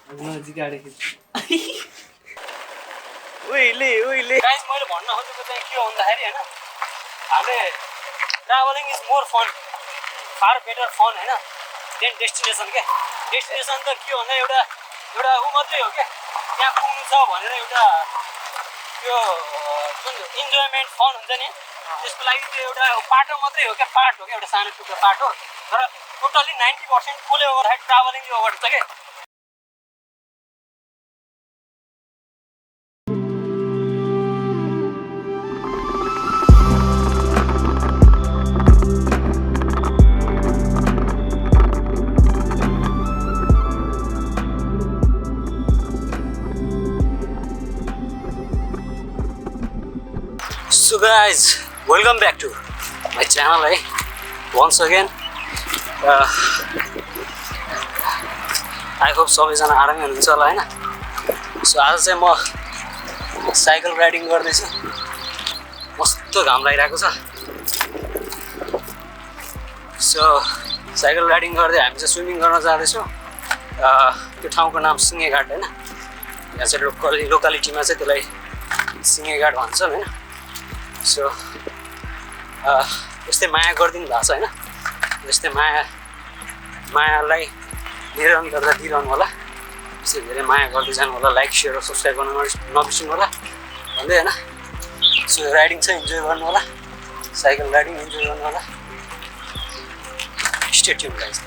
नजिक आडेको उहिले गाइस मैले भन्न खोजेको चाहिँ के हो भन्दाखेरि हैन हामीले travelling is more fun far better fun हैन देन डेस्टिनेसन के डेस्टिनेसन त के हो भन्दा एउटा उ मात्रै हो के त्यहाँ पुग्नु छ भनेर एउटा यो जुन इन्जोयमेन्ट फन हुन्छ नि त्यसको लागि त्यो एउटा पाटो मात्रै हो क्या पार्ट हो क्या एउटा सानो टुक्रो पार्ट हो तर टोटली 90% फुल ओभर ट्राभलिङ ओभर छ के So guys, welcome back to my channel once again. I hope सबैजना आरामै हुनुहुन्छ होला हैन. So आज चाहिँ म साइकल राइडिङ गर्दैछु. मस्त घाम लागिरहेको छ. So साइकल राइडिङ गर्दै हामी चाहिँ स्विमिङ गर्न जाँदैछौँ. त्यो ठाउँको नाम सिङ्गेघाट हैन. यहाँ चाहिँ लोकालिटीमा चाहिँ त्यसलाई सिङ्गेघाट भन्छन् हैन. सो यस्तै माया गरिदिनु भएको छ हैन यस्तै मायालाई निरन्तरता दिइरहनु होला यस्तै धेरै माया गर्दै जानु होला लाइक सेयर र सब्सक्राइब गर्न नबिर्सिनु होला भन्दै हैन सो राइडिङ चाहिँ इन्जोय गर्नु होला साइकल राइडिङ इन्जोय गर्नु होला स्टे ट्युन गाइस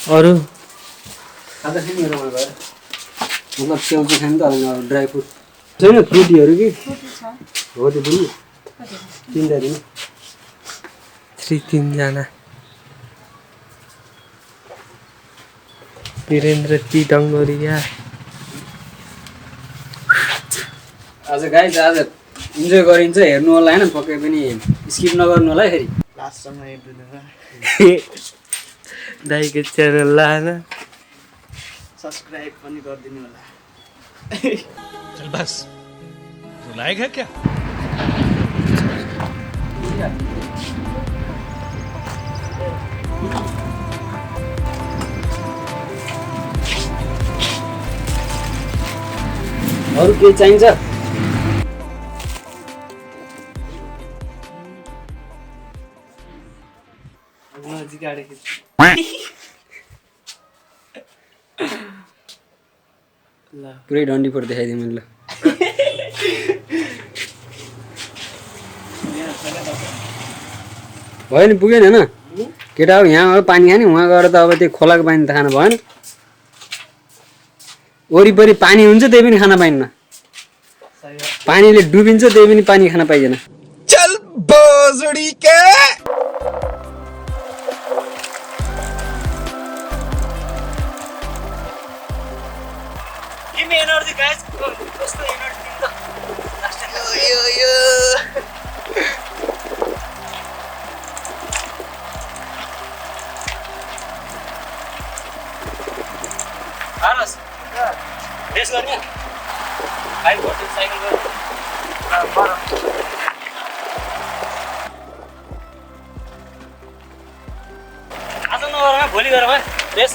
अरू खाँदा खाने मेरो मन भयो मतलब स्याउ चाहिँ खानु त अब ड्राई फ्रुट छैन फ्रुटीहरू कि हो त्यो पनि तिनवटा दिन 3 जना वीरेन्द्र टी डङ्गोरिया आज गाइस आज इन्जोय गरिन्छ हेर्नु होला हैन पक्कै पनि स्किप नगर्नु होला है फेरि लास्टसम्म हेर्नु होला दाइको च्यानल लान सब्सक्राइब पनि गरिदिनु होला चल बस रुलाएगा क्या अरू के चाहिन्छ नजिक आडेको पुरै डन्डीफोर देखाइदिएँ मैले ल भयो नि पुगेन होइन केटा अब यहाँ अब पानी खाने उहाँ गएर त अब त्यो खोलाको पानी त खानु भएन वरिपरि पानी हुन्छ त्यही पनि खान पाइन्न पानीले डुबिन्छ त्यही पनि पानी खान पाइँदैन चल बोजडी के एनर्जी गाइस कस्तो एनर्जी दिन्छ यो आरस रेस गर्ने बाइक भर्दै साइकल गर्ने आज नगरौँ भोलि गरौँ है रेस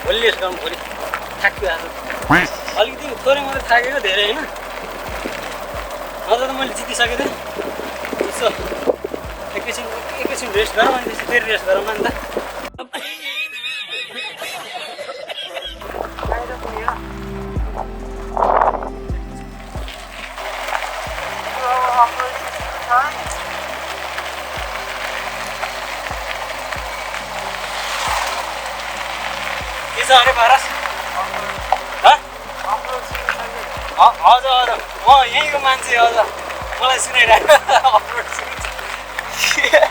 भोलि रेस गरौँ भोलि थाक्यो आज अलिकति थोरै मात्रै थाकेको धेरै होइन अझ त मैले जितिसकेको थिएँ यसो एकैछिन रेस्ट गरौँ अनि त्यसपछि फेरि रेस्ट गरौँ न त के छ अरे पारस हजुर म यहीँको मान्छे हजुर मलाई सुनाइरहेको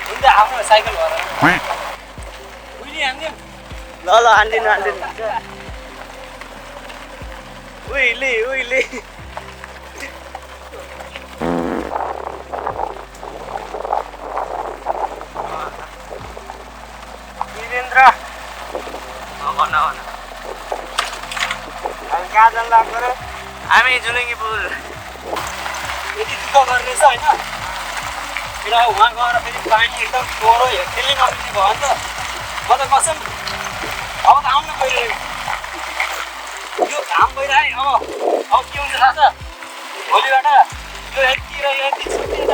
हुन्छ आफ्नो साइकल भएर उहिले हान्थ्यौँ ल ल हान्दिनु उइली वीरेन्द्र भन हामी कहाँ जानु लाग्यो र हामी झुलुङ्गी पुल यति दुःख गर्नेछ होइन र उहाँ गएर फेरि पानी एकदम डोरो खेल्नै नमिल्ने भयो नि त म त कसम अब त आउनु गइरहेको यो घाम गइरह्यो अब के हुन्छ थाहा छ भोलिबाट यो यति र यो यति छुट्टिन्छ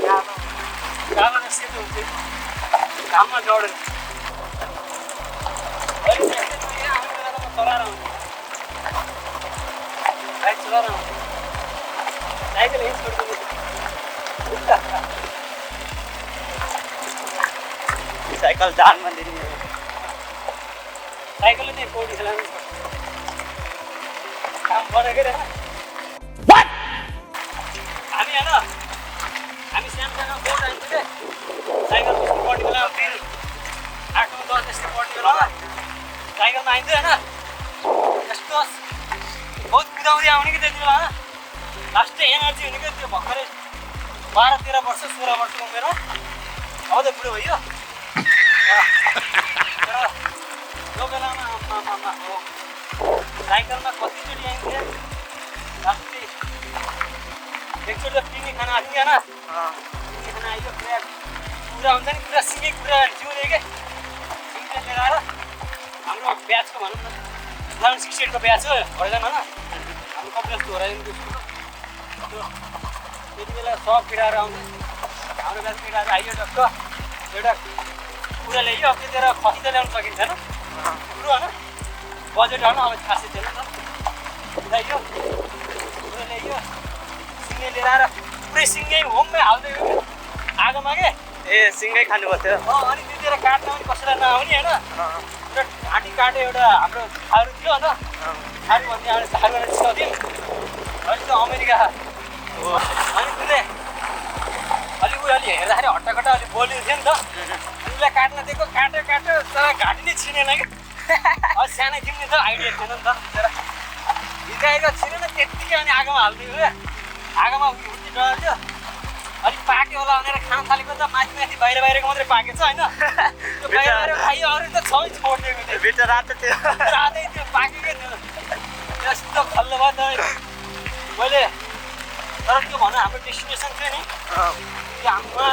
क्या कालो र सेतो हुन्छ घाममा दौडेन अहिले आउने बेला त म चलाएर आउँछु बाइक चलाएर आउँछु साइकल यहीँ छोडिदिनु साइकल जानमा दिने साइकलले नै पौडी खेलाउनु काम गरेकै रहेन हामी होइन हामी सानो बोट आइन्थ्यो कि साइकल कस्तो पढ्ने बेला 8 9 10 त्यस्तो पढ्ने बेला साइकलमा आइन्थ्यो होइन यस्तो बहुत कुदाउँदै आउने कि त्यति बेला होइन लास्टै एनर्जी हुने क्या त्यो भर्खरै 12-13 वर्ष 16 वर्षको उमेर अब त बुढो भयो त्यो बेलामा हो साइकलमा कतिचोटि आइन्थ्यो लास्टै एकचोटि त पिकनिक खाना आएको थिएन पिकनिक खाना आइयो पुरा कुरा हुन्छ नि पुरा सिँगै कुरा जिउने क्या सिँगै लिएर आएर हाम्रो ब्याचको भनौँ न 2068 को ब्याच हो होराइजन होइन हाम्रो कपिलवास्तु होराइजनको स्कुलको त्यति बेला सब केटाहरू आउँछ हाम्रो ब्याच केटाहरू आइयो टक्क एउटा कुरा ल्याइयो अब त्यतिखेर खसी त ल्याउनु सकिन्थेन कुरो होइन बजेट होइन अब खासै थिएन नि त ल्याइयो कुरा ल्याइयो सिँगै लिएर आएर पुरै सिँगै होममै हाल्दै गयो आगोमा के ए सिँगै खानुभएको थियो अनि त्यतिखेर काट्न पनि कसैलाई नआउने होइन पुरा घाँटी काट्यो एउटा हाम्रो थारू थियो होइन थारू भन्ने हामीले थारूबाट चिसाउँथ्यौँ अहिले त अमेरिका अनि उसले अलिक उयोले हेर्दाखेरि हट्टाकट्टा अलिक बोलिदिएको थियो नि त उसलाई काट्न दिएको काट्यो तर घाँटी नै छिनेन कि अलिक सानो थियौँ नि त आइडिया थिएन नि त हिर्काएको छिनेन त्यत्तिकै अनि आगोमा हालिदियो क्या आगोमा उठ्ने डर थियो अलिक पाक्यो होला भनेर खान थालेको त माथि बाहिरको मात्रै पाकेछ होइन त्यो बाहिर खाइयो अरू त छमै छोडिदिएको थियो भित्र रातो थियो रातै त्यो पाकेकै थियो यस्तो खल्लो भयो त मैले तर त्यो भनौँ हाम्रो डेस्टिनेसन थियो नि त्यो हाम्रो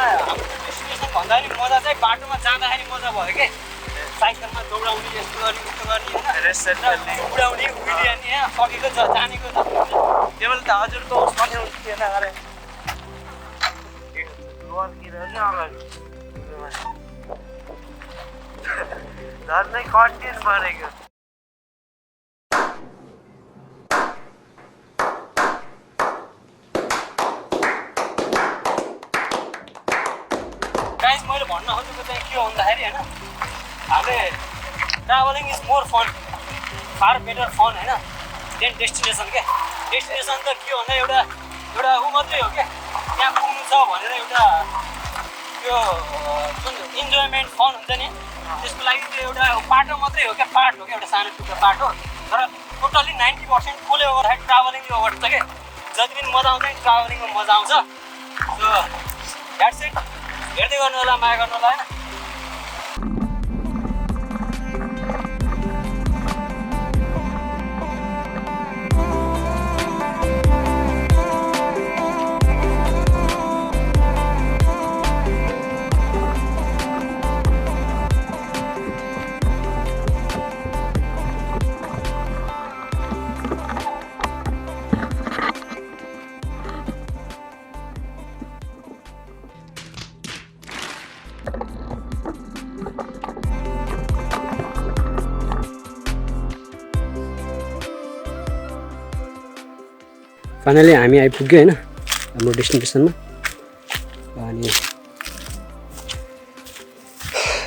डेस्टिनेसन भन्दा पनि मजा चाहिँ बाटोमा जाँदाखेरि मजा भयो कि साइकलमा दौडाउने यस्तो गर्ने उस्तो गर्ने होइन उडाउने उहिले अनि सकेको जानेको त्यो बेला त हजुरको सके थिएन अरे झर्नै कन्टिन्यू बनेको गाइस मैले भन्न खोजेको चाहिँ के हो भन्दाखेरि होइन हामीले travelling is more fun far better fun होइन देन डेस्टिनेसन क्या डेस्टिनेसन त के हो भन्दा एउटा ऊ मात्रै हो क्या त्यहाँ पुग्नु छ भनेर एउटा त्यो जुन इन्जोयमेन्ट फन हुन्छ नि त्यसको लागि त्यो एउटा पाटो मात्रै हो क्या पार्ट हो क्या एउटा सानो टुक्रो पार्ट हो तर टोटल्ली 90% फुल ओभर ट्राभलिङले ओभर छ क्या जति पनि मजा आउँछ नि ट्राभलिङमा मजा आउँछ सो द्याट्स इट हेर्दै गर्नु होला माया गर्नु होला होइन फाइनली हामी आइपुग्यो होइन हाम्रो डेस्टिनेसनमा अनि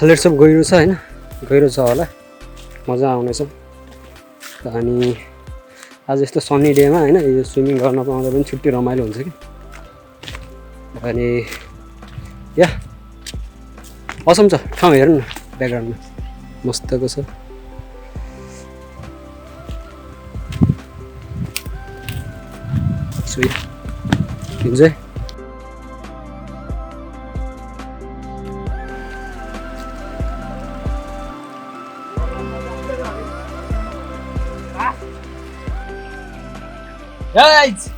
लेट्स अप गहिरो छ होइन गहिरो छ होला मजा आउनेछ अनि आज यस्तो सन्नी डेमा होइन यो स्विमिङ गर्न पाउँदा पनि छुट्टै रमाइलो हुन्छ कि अनि या असम छ ठाउँ हेर्नु न ब्याकग्राउन्डमा मस्तको छ स्वीट इन्जोय गाइस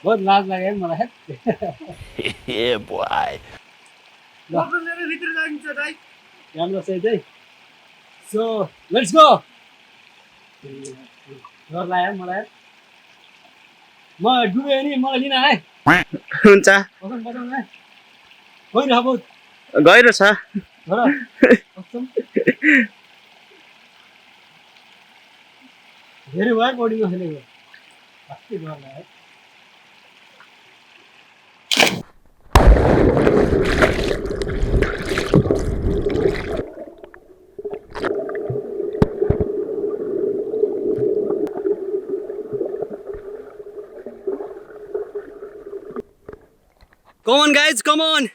बहुत लाज लाग्यो मलाई Yeah, boy. राम्रो छ है सो लेट्स गो डर लाग्यो मलाई म डुबेँ नि मलाई लिन आए हुन्छ कसम बताउनु है गइरह बहुत गहिरो छ हो र कसम धेरै भयो बडीमा खेलेको अस्ति डर लाग्यो Come on guys, come on!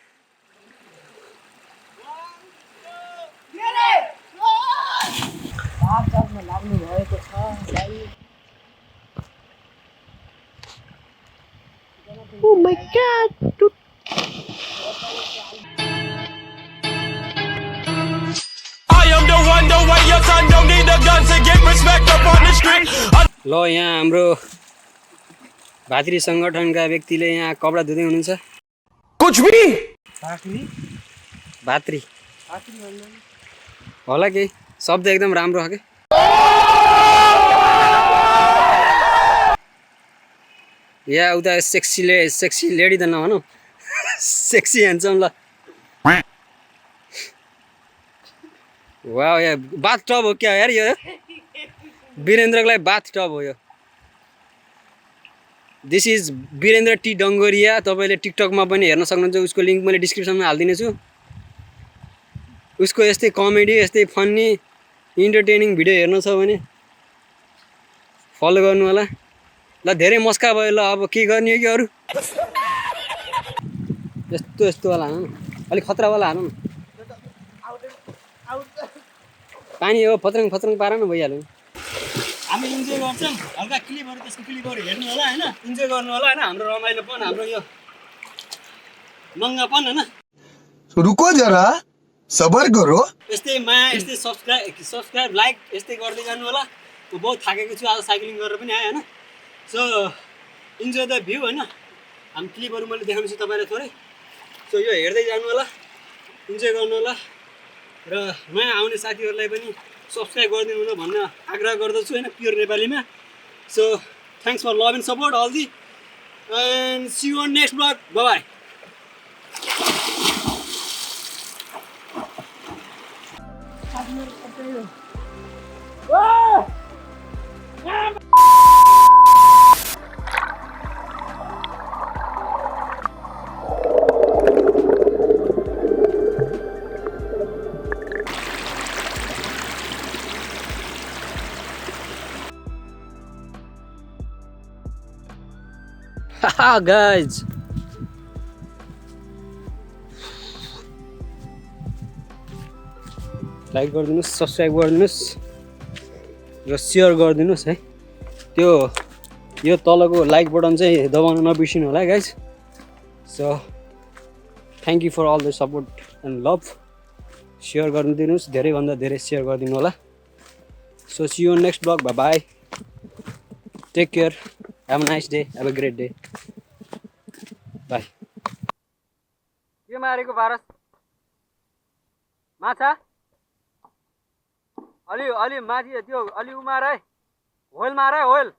Oh my god! I am the one, the way your son don't need a gun to get respect up on the street. ल यहाँ हाम्रो भातृ सङ्गठनका व्यक्तिले यहाँ कपडा धुँदै हुनुहुन्छ कुछ भी भातृ होला केही शब्द एकदम राम्रो छ कि या उता सेक्सी लेडी त नभनौँ सेक्सी ह्यान्डसम ल वाह या बाथ टब हो क्या यार यो वीरेन्द्रको लागि बाथ टब हो यो दिस इज वीरेन्द्र टी डङ्गोरिया तपाईँले टिकटकमा पनि हेर्न सक्नुहुन्छ उसको लिङ्क मैले डिस्क्रिप्सनमा हालिदिनेछु उसको यस्तै कमेडी यस्तै फन्नी इन्टरटेनिङ भिडियो हेर्नु छ भने फलो गर्नु होला ल धेरै मस्का भयो ल अब के गर्ने हो कि अरू यस्तो वाला हानु न अलिक खतरावाला हानु न पानी हो फत्रङ पारा न भइहाल्यो हामी इन्जोय गर्छौँ हल्का क्लिपहरू त्यसको क्लिपहरू हेर्नु होला होइन इन्जोय गर्नु होला होइन हाम्रो रमाइलोपन हाम्रो यो नङ्गापन होइन रुको जरा सबर करो यस्तै माया यस्तै सब्सक्राइब लाइक यस्तै गर्दै जानु होला म बहुत थाकेको छु आज साइक्लिङ गरेर पनि आएँ होइन सो इन्जोय द भ्यू होइन हामी क्लिपहरू मैले देखाउँछु तपाईँलाई थोरै सो यो हेर्दै जानु होला इन्जोय गर्नु होला र नयाँ आउने साथीहरूलाई पनि सब्सक्राइब गरिदिनु होला भन्न आग्रह गर्दछु होइन प्योर नेपालीमा so thanks for love and support all the and see you on next vlog bye Haha guys like गरिदिनुस् सब्सक्राइब गरिदिनुस् र सेयर गरिदिनुस् है त्यो यो तलको लाइक बटन चाहिँ दबाउन नबिर्सिनु होला guys so thank you for all the support and love share गरिदिनुहोस् धेरैभन्दा धेरै सेयर गरिदिनु होला so see you next vlog bye take care Have a nice day. Have a great day. Bye. के मारेको पारस माछा अलि माथि त्यो अलि उमार है होइल मार है होइल